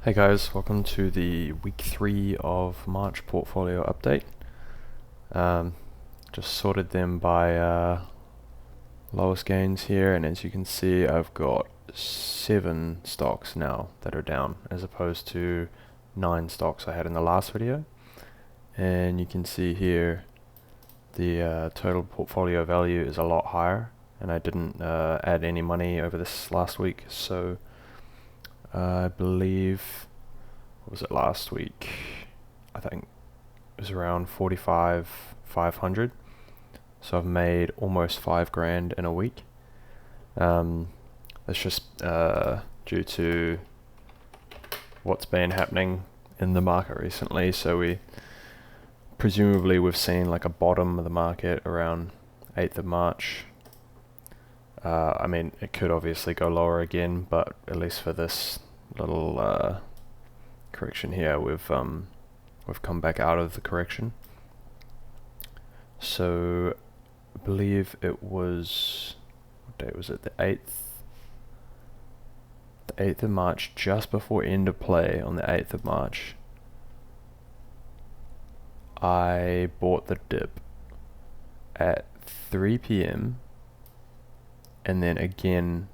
Hey guys, welcome to the week 3 of March portfolio update. Um, just sorted them by lowest gains here, and as you can see I've got 7 stocks now that are down as opposed to 9 stocks I had in the last video. And you can see here the total portfolio value is a lot higher, and I didn't add any money over this last week, so I believe, what was it last week? I think it was around 500. So I've made almost 5 grand in a week. That's just due to what's been happening in the market recently. So we've seen like a bottom of the market around 8th of March. I mean, it could obviously go lower again, but at least for this little correction here, we've come back out of the correction. So I believe it was, what day was it? The 8th of March, just before end of play on the 8th of March. I bought the dip at 3 p.m. and then again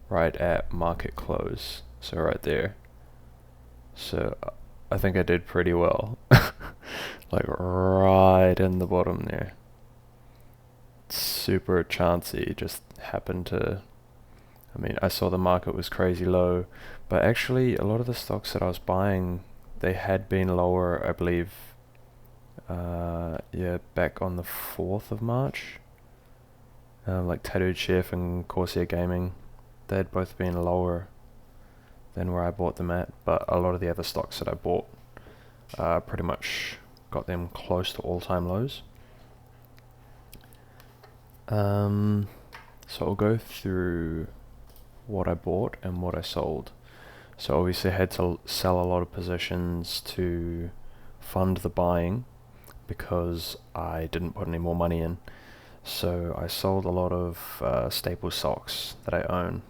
right at market close, so right there. So I think I did pretty well. Like right in the bottom there. Super chancy, just happened to, I mean, I saw the market was crazy low, but actually a lot of the stocks that I was buying, they had been lower, I believe, back on the 4th of March. Like Tattooed Chef and Corsair Gaming, they had both been lower than where I bought them at, but a lot of the other stocks that I bought pretty much got them close to all-time lows. So I'll go through what I bought and what I sold. So obviously I had to sell a lot of positions to fund the buying because I didn't put any more money in. So I sold a lot of staple stocks that I own,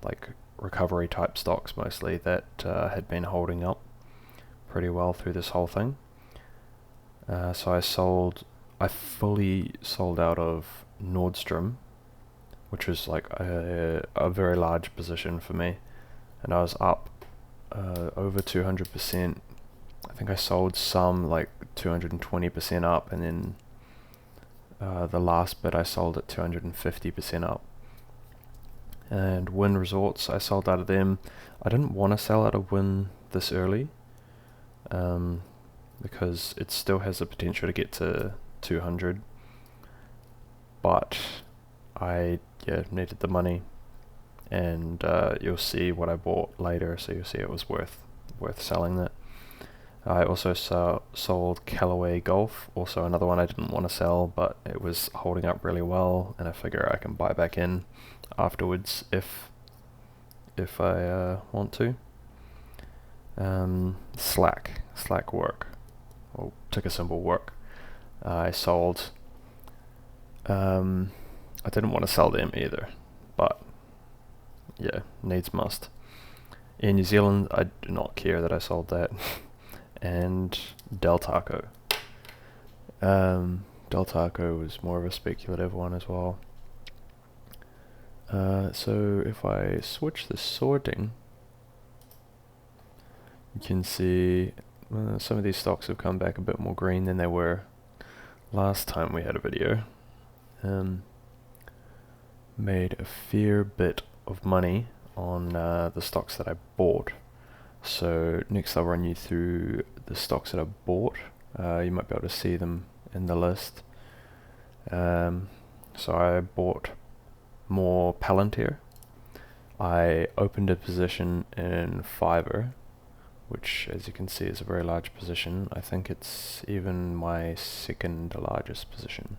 like recovery type stocks mostly, that had been holding up pretty well through this whole thing. So I fully sold out of Nordstrom, which was like a very large position for me, and I was up over 200%. I think I sold some like 220% up, and then the last bit I sold at 250% up. And Wynn Resorts, I sold out of them. I didn't want to sell out of Wynn this early, because it still has the potential to get to 200, but I needed the money, and you'll see what I bought later, so you'll see it was worth selling that. I also sold Callaway Golf, also another one I didn't want to sell, but it was holding up really well, and I figure I can buy back in afterwards if I want to. Slack work, or ticker symbol work. I sold. I didn't want to sell them either, but yeah, needs must. In New Zealand, I do not care that I sold that. And Del Taco. Del Taco was more of a speculative one as well. So if I switch the sorting, you can see some of these stocks have come back a bit more green than they were last time we had a video. Made a fair bit of money on the stocks that I bought. So next I'll run you through the stocks that I bought. You might be able to see them in the list. So I bought more Palantir. I opened a position in Fiverr, which as you can see is a very large position. I think it's even my second largest position.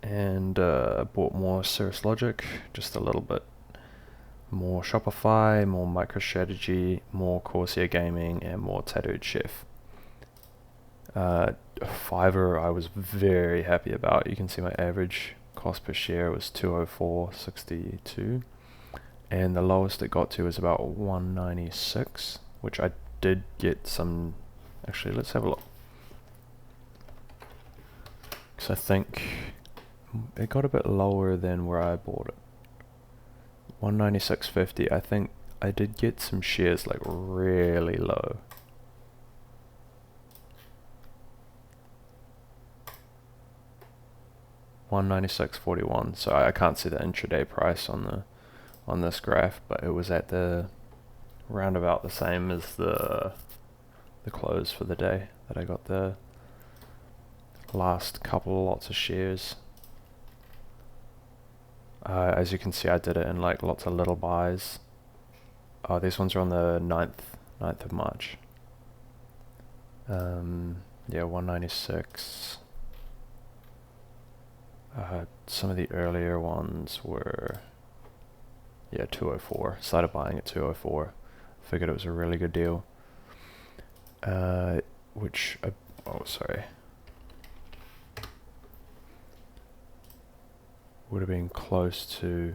And bought more Cirrus Logic, just a little bit. More Shopify, more MicroStrategy, more Corsair Gaming, and more Tattooed Chef. Fiverr I was very happy about. You can see my average cost per share was 204.62, and the lowest it got to is about 196, which I did get some. Actually, let's have a look. Because I think it got a bit lower than where I bought it. 196.50. I think I did get some shares like really low. $196.41. So I can't see the intraday price on this graph, but it was at the round about the same as the close for the day that I got the last couple of lots of shares. As you can see, I did it in like lots of little buys. Oh, these ones are on the 9th of March. Yeah, 196. Some of the earlier ones were, yeah, 204. Started buying at 204. Figured it was a really good deal. Which, oh, sorry. Would have been close to.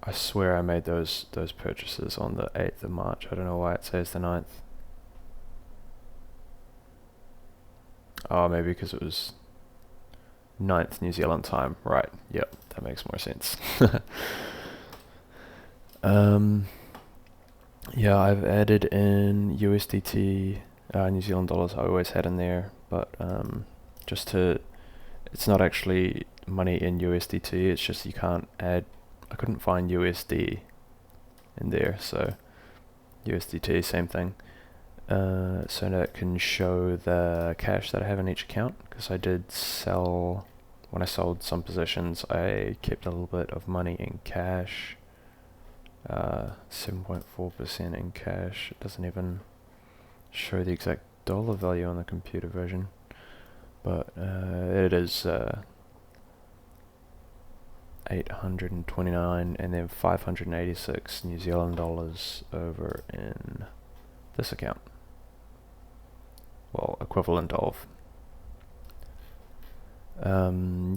I swear I made those purchases on the 8th of March. I don't know why it says the 9th. Oh, maybe because it was 9th New Zealand time. Right, yep, that makes more sense. Yeah, I've added in USDT, New Zealand dollars I always had in there, but just to, it's not actually money in USDT, it's just you can't add, I couldn't find USD in there, so USDT, same thing. So now it can show the cash that I have in each account, because I did sell, when I sold some positions, I kept a little bit of money in cash. 7.4% in cash. It doesn't even show the exact dollar value on the computer version, but it is 829 and then 586 New Zealand dollars over in this account. Well, equivalent of. Yeah,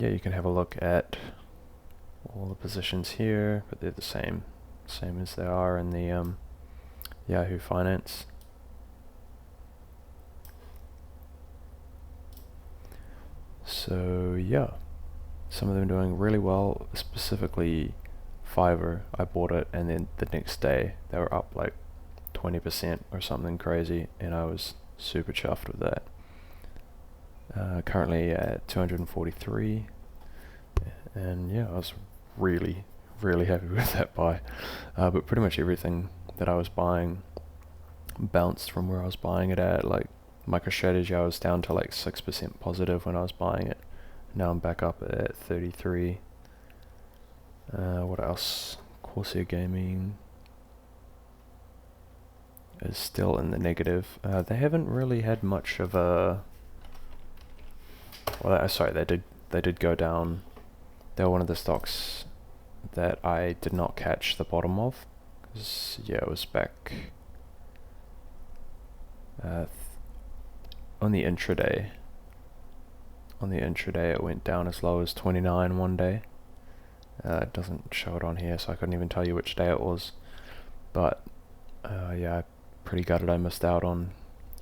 you can have a look at all the positions here, but they're the same as they are in the Yahoo Finance. So yeah, some of them doing really well, specifically Fiverr. I bought it and then the next day they were up like 20% or something crazy, and I was super chuffed with that. Currently at 243, and yeah, I was really happy with that buy. But pretty much everything that I was buying bounced from where I was buying it at. Like MicroStrategy, I was down to like 6% positive when I was buying it. Now I'm back up at 33. What else? Corsair Gaming is still in the negative. They haven't really had much of a. Well, sorry, they did go down. They were one of the stocks that I did not catch the bottom of. Yeah, it was back on the intraday. On the intraday, it went down as low as 29 one day. It doesn't show it on here, so I couldn't even tell you which day it was. But yeah, I'm pretty gutted I missed out on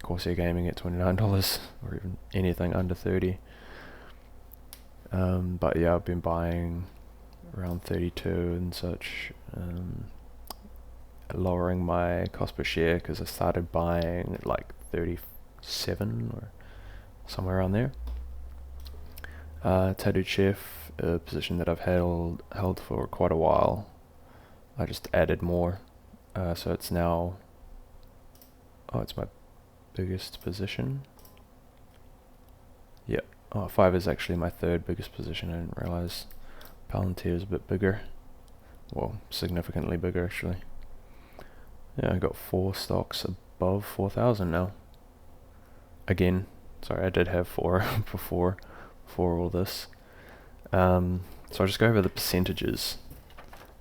Corsair Gaming at $29 or even anything under 30. But yeah, I've been buying around 32 and such, lowering my cost per share because I started buying at like 37 or somewhere around there. Tattooed Chef, a position that I've held for quite a while. I just added more, so it's now, it's my biggest position. Yep. Oh, 5 is actually my third biggest position. I didn't realize Palantir is a bit bigger. Well, significantly bigger actually. Yeah, I got 4 stocks above 4,000 now. Again, sorry, I did have 4 before all this. So I'll just go over the percentages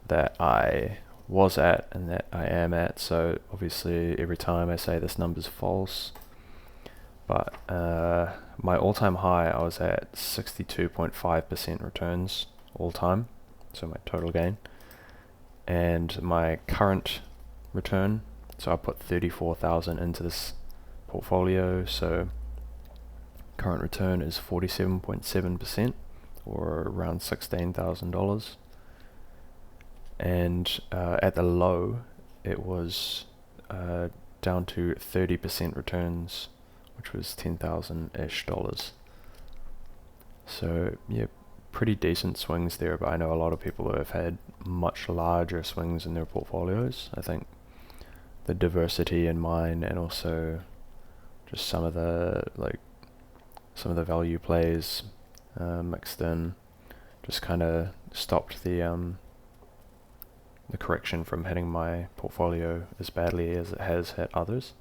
that I was at and that I am at. So obviously every time I say this number's false, but my all-time high, I was at 62.5% returns all time so my total gain, and my current return. So I put 34,000 into this portfolio, so current return is 47.7%, or around $16,000. And at the low, it was down to 30% returns, which was $10,000-ish. So yeah, pretty decent swings there, but I know a lot of people who have had much larger swings in their portfolios. I think the diversity in mine, and also just some of the value plays mixed in, just kind of stopped the correction from hitting my portfolio as badly as it has hit others.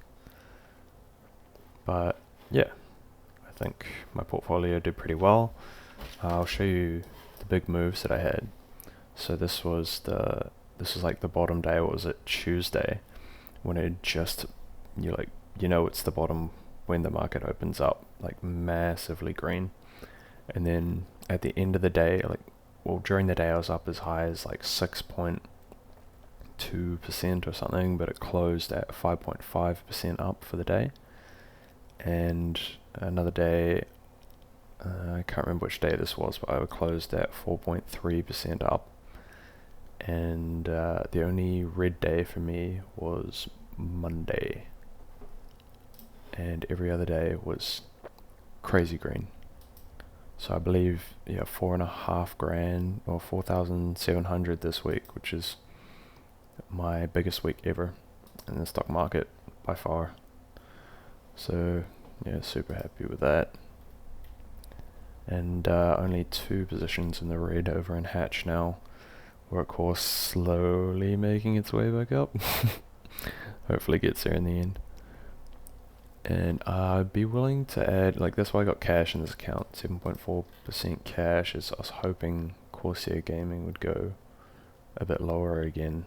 But yeah, I think my portfolio did pretty well. I'll show you the big moves that I had. So this was like the bottom day. What was it? Tuesday, when it just it's the bottom when the market opens up, like massively green. And then at the end of the day, during the day I was up as high as like 6.2% or something, but it closed at 5.5% up for the day. And another day, I can't remember which day this was, but I closed at 4.3% up. And the only red day for me was Monday, and every other day was crazy green. So I believe, yeah, $4,500 or 4,700 this week, which is my biggest week ever in the stock market by far. So yeah, super happy with that. And only 2 positions in the red over in Hatch now. Workhorse slowly making its way back up. Hopefully gets there in the end. And I'd be willing to add, that's why I got cash in this account, 7.4% cash, is I was hoping Corsair Gaming would go a bit lower again.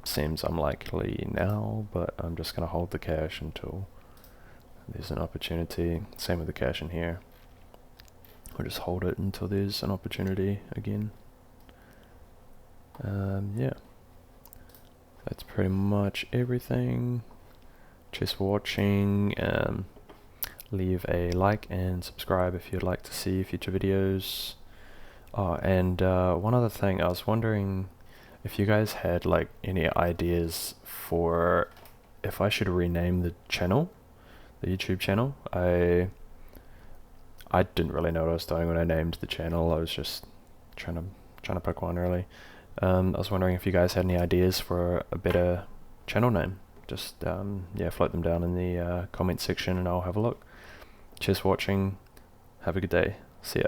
Seems unlikely now, but I'm just going to hold the cash until there's an opportunity. Same with the cash in here. I'll just hold it until there's an opportunity again. Yeah, that's pretty much everything. Cheers for watching. Leave a like and subscribe if you'd like to see future videos. Oh, and one other thing, I was wondering if you guys had any ideas for if I should rename the channel, the YouTube channel. I didn't really know what I was doing when I named the channel. I was just trying to pick one really. I was wondering if you guys had any ideas for a better channel name. Just float them down in the comment section and I'll have a look. Cheers for watching. Have a good day. See ya.